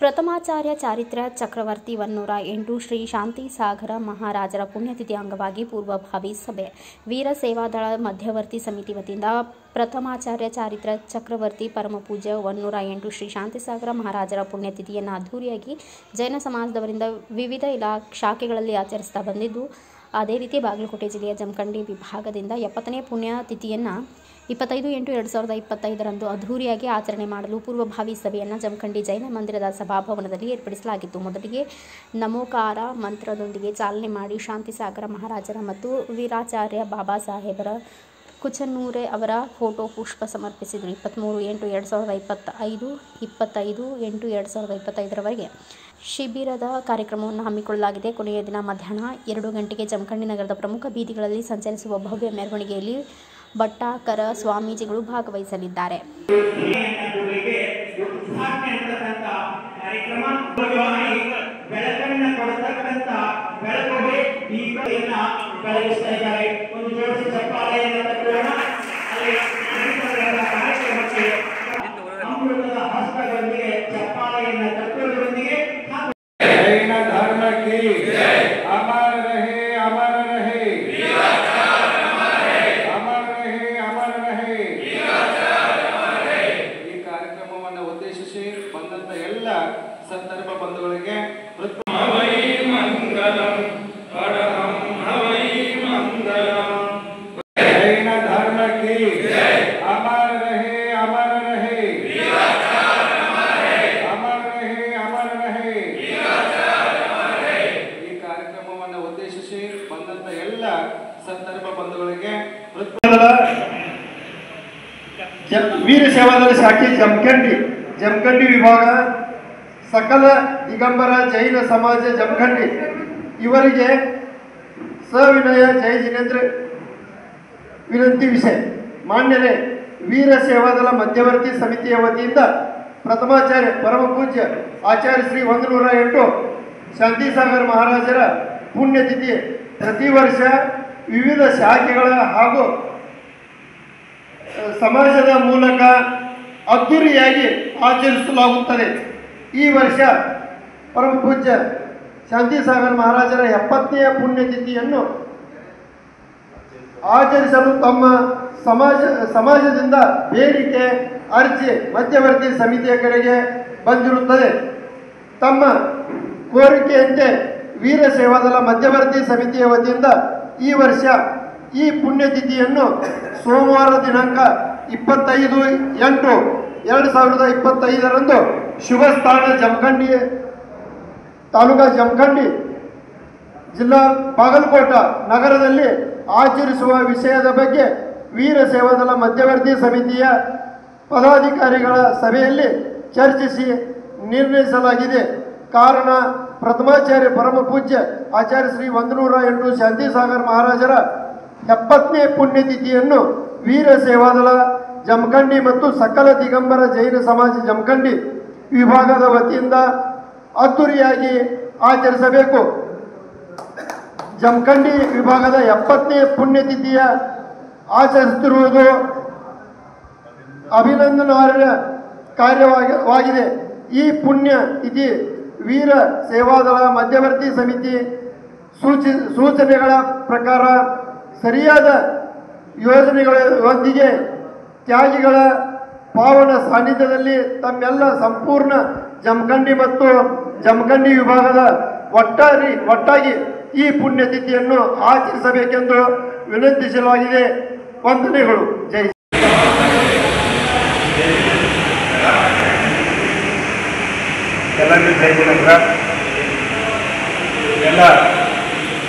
ಪ್ರಥಮಾಚಾರ್ಯ ಚಾರಿತ್ರ್ಯ ಚಕ್ರವರ್ತಿ 108 ಶ್ರೀ ಶಾಂತಿ ಸಾಗರ ಮಹಾರಾಜರ ಪುಣ್ಯತಿಥಿ ಅಂಗವಾಗಿ ಪೂರ್ವಭಾವಿ ಸಭೆ. ವೀರ ಸೇವಾದಳ ಮಧ್ಯವರ್ತಿ ಸಮಿತಿ ವತಿಯಿಂದ ಪ್ರಥಮಾಚಾರ್ಯ ಚಾರಿತ್ರ್ಯ ಚಕ್ರವರ್ತಿ ಪರಮಪೂಜ್ಯ 108 ಶ್ರೀ ಶಾಂತಿಸಾಗರ ಮಹಾರಾಜರ ಪುಣ್ಯತಿಥಿಯನ್ನು ಅದ್ಧೂರಿಯಾಗಿ ಜೈನ ಸಮಾಜದವರಿಂದ ವಿವಿಧ ಶಾಖೆಗಳಲ್ಲಿ ಆಚರಿಸ್ತಾ ಬಂದಿದ್ದು, ಅದೇ ರೀತಿ ಬಾಗಲಕೋಟೆ ಜಿಲ್ಲೆಯ ಜಮಖಂಡಿ ವಿಭಾಗದಿಂದ 70ನೇ ಪುಣ್ಯತಿಥಿಯನ್ನು 25/8/2025 ಅದ್ಧೂರಿಯಾಗಿ ಆಚರಣೆ ಮಾಡಲು ಪೂರ್ವಭಾವಿ ಸಭೆಯನ್ನು ಜಮಖಂಡಿ ಜೈನ ಮಂದಿರದ ಸಭಾಭವನದಲ್ಲಿ ಏರ್ಪಡಿಸಲಾಗಿತ್ತು. ಮೊದಲಿಗೆ ನಮೋಕಾರ ಮಂತ್ರದೊಂದಿಗೆ ಚಾಲನೆ ಮಾಡಿ ಶಾಂತಿಸಾಗರ ಮಹಾರಾಜರ ಮತ್ತು ವೀರಾಚಾರ್ಯ ಬಾಬಾ ಸಾಹೇಬರ ಕುಚನೂರೆ ಅವರ ಫೋಟೋ ಪುಷ್ಪ ಸಮರ್ಪಿಸಿದರು. 23/8/2025 25/8/2025 ಶಿಬಿರದ ಕಾರ್ಯಕ್ರಮವನ್ನು ಹಮ್ಮಿಕೊಳ್ಳಲಾಗಿದೆ. ಕೊನೆಯ ದಿನ ಮಧ್ಯಾಹ್ನ 2 ಗಂಟೆಗೆ ಜಮಖಂಡಿ ನಗರದ ಪ್ರಮುಖ ಬೀದಿಗಳಲ್ಲಿ ಸಂಚರಿಸುವ ಭವ್ಯ ಮೆರವಣಿಗೆಯಲ್ಲಿ ಭಟ್ಟಾಕರ ಸ್ವಾಮೀಜಿಗಳು ಭಾಗವಹಿಸಲಿದ್ದಾರೆ. जैन धर्म की अमर रहे, अमर रहे, अमर रहे, अमर रहे. ಈ ಕಾರ್ಯಕ್ರಮವನ್ನು ಉದ್ದೇಶಿಸಿ ಬಂದಂತ ಎಲ್ಲ ಸಂದರ್ಭ ಬಂಧುಗಳಿಗೆ ಹವೈ ಮಂಗಲಂ ಪರಮಂ ಹವೈ ಮಂಗಲಂ. ಜೈನ ಧರ್ಮ ಕಿ ಅಮರ ರಹೆ, ಅಮರ ರಹೆ, ಅಮರ ರಹೆ, ಅಮರ ರಹೆ. ಈ ಕಾರ್ಯಕ್ರಮವನ್ನು ಉದ್ದೇಶಿಸಿ ಬಂದಂತ ಎಲ್ಲ ಸಂದರ್ಭ ಬಂಧುಗಳಿಗೆ ವೀರ ಸೇವಾದಳ ಶಾಖೆ ಜಮಖಂಡಿ ವಿಭಾಗ ಸಕಲ ದಿಗಂಬರ ಜೈನ ಸಮಾಜ ಜಮಖಂಡಿ ಇವರಿಗೆ ಸವಿನಯ ಜೈ ಜಿನೇಂದ್ರ ವಿನಂತಿ ವಿಷಯ. ಮಾನ್ಯರೇ, ವೀರ ಸೇವಾದಳ ಮಧ್ಯವರ್ತಿ ಸಮಿತಿಯ ವತಿಯಿಂದ ಪ್ರಥಮಾಚಾರ್ಯ ಪರಮಪೂಜ್ಯ ಆಚಾರ್ಯ ಶ್ರೀ 108 ಶಾಂತಿಸಾಗರ ಮಹಾರಾಜರ ಪುಣ್ಯತಿಥಿ ಪ್ರತಿ ವರ್ಷ ವಿವಿಧ ಶಾಖೆಗಳ ಹಾಗೂ ಸಮಾಜದ ಮೂಲಕ ಅದ್ಧೂರಿಯಾಗಿ ಆಚರಿಸಲಾಗುತ್ತದೆ. ಈ ವರ್ಷ ಪರಮಪೂಜ್ಯ ಶಾಂತಿಸಾಗರ ಮಹಾರಾಜರ 70ನೇ ಪುಣ್ಯತಿಥಿಯನ್ನು ಆಚರಿಸಲು ತಮ್ಮ ಸಮಾಜದಿಂದ ಬೇಡಿಕೆ ಅರ್ಜಿ ಮಧ್ಯವರ್ತಿ ಸಮಿತಿಯ ಕಡೆಗೆ ಬಂದಿರುತ್ತದೆ. ತಮ್ಮ ಕೋರಿಕೆಯಂತೆ ವೀರ ಸೇವಾದಳ ಮಧ್ಯವರ್ತಿ ಸಮಿತಿಯ ವತಿಯಿಂದ ಈ ವರ್ಷ ಈ ಪುಣ್ಯತಿಥಿಯನ್ನು ಸೋಮವಾರ ದಿನಾಂಕ 25/8/2025 ಶುಭ ಸ್ಥಾನ ಜಮಖಂಡಿ ತಾಲೂಕಾ ಜಮಖಂಡಿ ಜಿಲ್ಲಾ ಬಾಗಲಕೋಟ ನಗರದಲ್ಲಿ ಆಚರಿಸುವ ವಿಷಯದ ಬಗ್ಗೆ ವೀರ ಸೇವಾದಳ ಮಧ್ಯವರ್ತಿ ಸಮಿತಿಯ ಪದಾಧಿಕಾರಿಗಳ ಸಭೆಯಲ್ಲಿ ಚರ್ಚಿಸಿ ನಿರ್ಣಯಿಸಲಾಗಿದೆ. ಕಾರಣ, ಪ್ರಥಮಾಚಾರ್ಯ ಪರಮಪೂಜ್ಯ ಆಚಾರ್ಯ ಶ್ರೀ 108 ಶಾಂತಿಸಾಗರ ಮಹಾರಾಜರ 70ನೇ ಪುಣ್ಯತಿಥಿಯನ್ನು ವೀರ ಸೇವಾದಳ ಜಮಖಂಡಿ ಮತ್ತು ಸಕಲ ದಿಗಂಬರ ಜೈನ ಸಮಾಜ ಜಮಖಂಡಿ ವಿಭಾಗದ ವತಿಯಿಂದ ಅದ್ಧೂರಿಯಾಗಿ ಆಚರಿಸಬೇಕು. ಜಮಖಂಡಿ ವಿಭಾಗದ 70ನೇ ಪುಣ್ಯತಿಥಿಯ ಆಚರಿಸುತ್ತಿರುವುದು ಅಭಿನಂದನಾರ್ಹ ಕಾರ್ಯವಾಗಿದೆ. ಈ ಪುಣ್ಯತಿಥಿ ವೀರ ಸೇವಾದಳ ಮಧ್ಯವರ್ತಿ ಸಮಿತಿ ಸೂಚನೆಗಳ ಪ್ರಕಾರ ಸರಿಯಾದ ಯೋಜನೆಗಳೊಂದಿಗೆ ತ್ಯಾಗಿಗಳ ಪಾವನ ಸಾನ್ನಿಧ್ಯದಲ್ಲಿ ತಮ್ಮೆಲ್ಲ ಸಂಪೂರ್ಣ ಜಮಖಂಡಿ ಮತ್ತು ಜಮಖಂಡಿ ವಿಭಾಗದ ಒಟ್ಟಾಗಿ ಈ ಪುಣ್ಯತಿಥಿಯನ್ನು ಆಚರಿಸಬೇಕೆಂದು ವಿನಂತಿಸಲಾಗಿದೆ. ವಂದನೆಗಳು. ಜೈ ಎಲ್ಲರಿಗೂ ಜೈ ಜಿನೇಂದ್ರ. ಎಲ್ಲ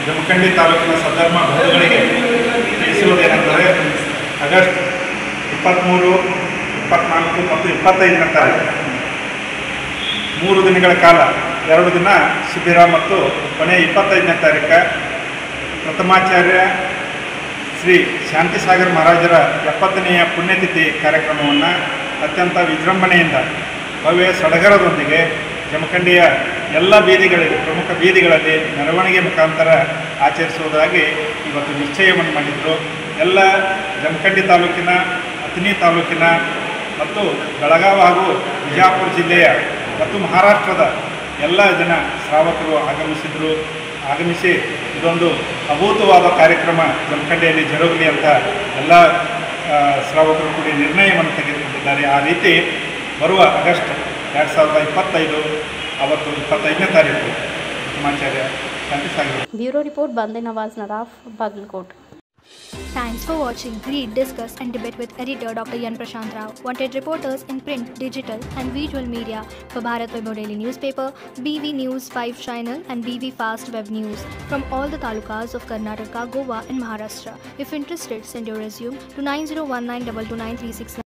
ಜಮಖಂಡಿ ತಾಲೂಕಿನ ಸದ್ಧರ್ಮ ಬಂಧುಗಳಿಗೆ ತಿಳಿಸುವುದೇನೆಂದರೆ, ಆಗಸ್ಟ್ 23, 24 ಮತ್ತು 25ನೇ ತಾರೀಕು 3 ದಿನಗಳ ಕಾಲ 2 ದಿನ ಶಿಬಿರ ಮತ್ತು ಕೊನೆಯ 25ನೇ ತಾರೀಕು ಪ್ರಥಮಾಚಾರ್ಯ ಶ್ರೀ ಶಾಂತಿಸಾಗರ ಮಹಾರಾಜರ 70ನೆಯ ಪುಣ್ಯತಿಥಿ ಕಾರ್ಯಕ್ರಮವನ್ನು ಅತ್ಯಂತ ವಿಜೃಂಭಣೆಯಿಂದ ಭವ್ಯ ಸಡಗರದೊಂದಿಗೆ ಜಮಖಂಡಿಯ ಎಲ್ಲ ಬೀದಿಗಳಲ್ಲಿ ಪ್ರಮುಖ ಬೀದಿಗಳಲ್ಲಿ ಮೆರವಣಿಗೆ ಮುಖಾಂತರ ಆಚರಿಸುವುದಾಗಿ ಇವತ್ತು ನಿಶ್ಚಯವನ್ನು ಮಾಡಿದರು. ಎಲ್ಲ ಜಮಖಂಡಿ ತಾಲೂಕಿನ ಅಥಣಿ ತಾಲೂಕಿನ ಮತ್ತು ಬೆಳಗಾವಿ ಹಾಗೂ ಬಿಜಾಪುರ ಜಿಲ್ಲೆಯ ಮತ್ತು ಮಹಾರಾಷ್ಟ್ರದ ಎಲ್ಲ ಜನ ಶ್ರಾವಕರು ಆಗಮಿಸಿ ಇದೊಂದು ಅಭೂತವಾದ ಕಾರ್ಯಕ್ರಮ ಜಮಖಂಡಿಯಲ್ಲಿ ಜರುಗಲಿ ಅಂತ ಎಲ್ಲ ಶ್ರಾವಕರು ಕೂಡಿ ನಿರ್ಣಯವನ್ನು ತೆಗೆದುಕೊಂಡಿದ್ದಾರೆ. ಆ ರೀತಿ ಬರುವ ಆಗಸ್ಟ್ 2025 ಅವತ್ತು 25ನೇ ತಾರೀಕು ಸಮಾಚಾರ್ಯ ಶಾಂತಿ ಸಾಗರ. ಬ್ಯೂರೋ ರಿಪೋರ್ಟ್ ಬಂದೆ Nawaz ನರಾಫ್, Bagalkot. Thanks for watching Read, Discuss and Debate with editor Dr. Yan Prashant Rao. Wanted reporters in print, digital and visual media for Bharat Vaibhav Daily Newspaper, BV News 5 Channel and BV Fast Web News from all the talukas of Karnataka, Goa and Maharashtra. If interested, send your resume to 9019229369.